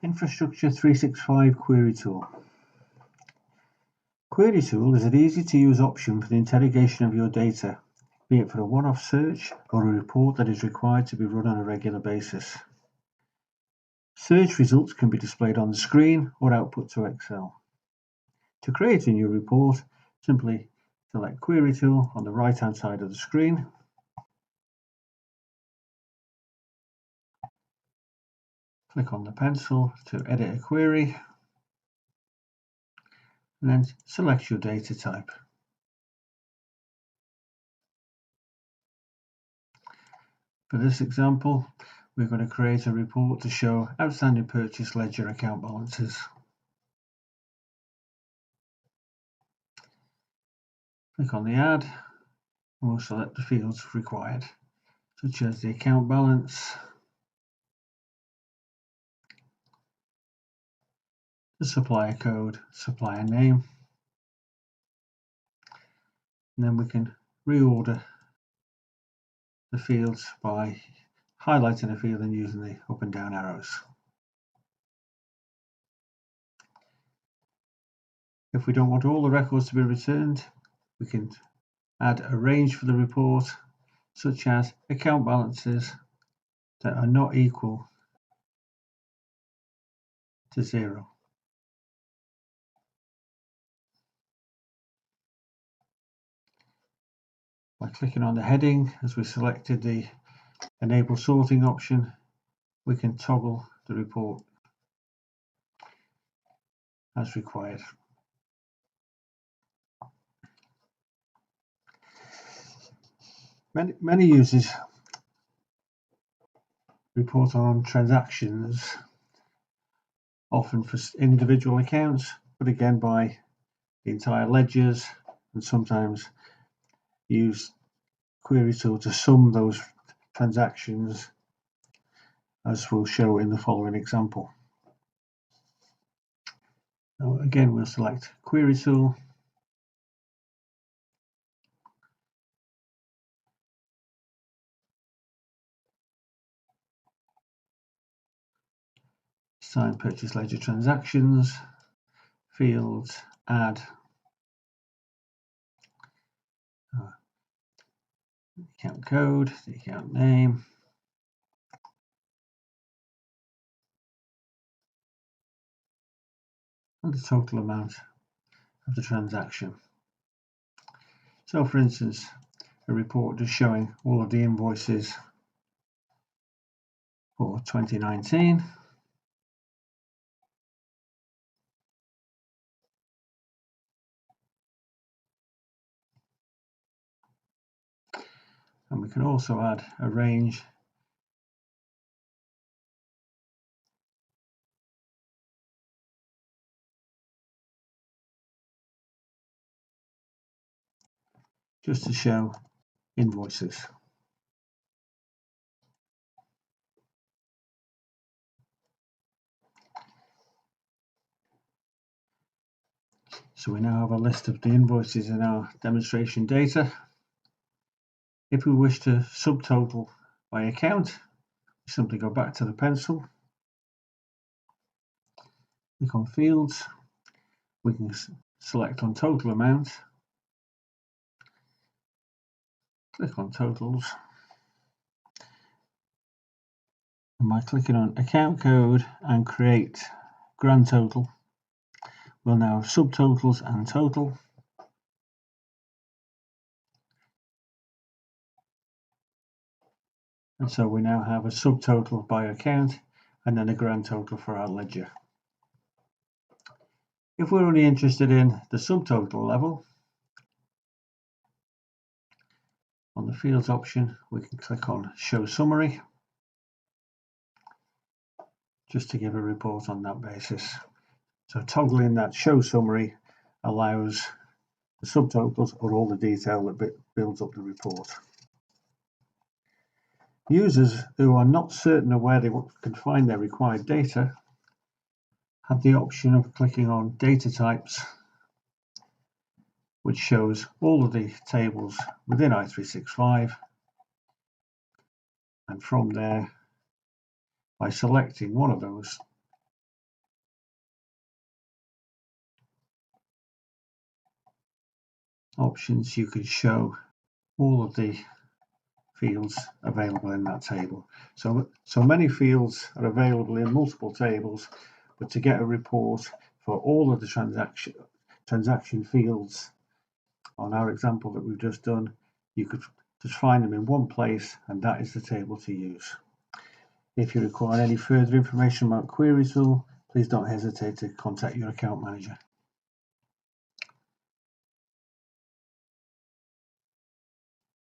Infrastructure 365 QueryTool. QueryTool is an easy-to-use option for the interrogation of your data, be it for a one-off search or a report that is required to be run on a regular basis. Search results can be displayed on the screen or output to Excel. To create a new report, simply select QueryTool on the right-hand side of the screen. Click on the pencil to edit a query, and then select your data type. For this example, we're going to create a report to show outstanding purchase ledger account balances. Click on the add, and we'll select the fields required, such as the account balance, the supplier code, supplier name, and then we can reorder the fields by highlighting a field and using the up and down arrows. If we don't want all the records to be returned, we can add a range for the report, such as account balances that are not equal to 0. By clicking on the heading, as we selected the Enable Sorting option, we can toggle the report as required. Many users report on transactions, often for individual accounts, but again by the entire ledgers, and sometimes use QueryTool to sum those transactions, as we'll show in the following example. Now again, we'll select QueryTool, Sign purchase ledger transactions, fields, add, account code, the account name, and the total amount of the transaction. So for instance, a report just showing all of the invoices for 2019. And we can also add a range just to show invoices. So we now have a list of the invoices in our demonstration data. If we wish to subtotal by account, we simply go back to the pencil, click on fields, we can select on total amount, click on totals, and by clicking on account code and create grand total, we'll now have subtotals and total. And so we now have a subtotal by account and then a grand total for our ledger. If we're only interested in the subtotal level, on the fields option, we can click on show summary, just to give a report on that basis. So toggling that show summary allows the subtotals or all the detail that builds up the report. Users who are not certain of where they can find their required data have the option of clicking on data types, which shows all of the tables within i365, and from there, by selecting one of those, options, you can show all of the fields available in that table. So many fields are available in multiple tables, but to get a report for all of the transaction fields on our example that we've just done, you could just find them in one place, and that is the table to use. If you require any further information about QueryTool, please don't hesitate to contact your account manager.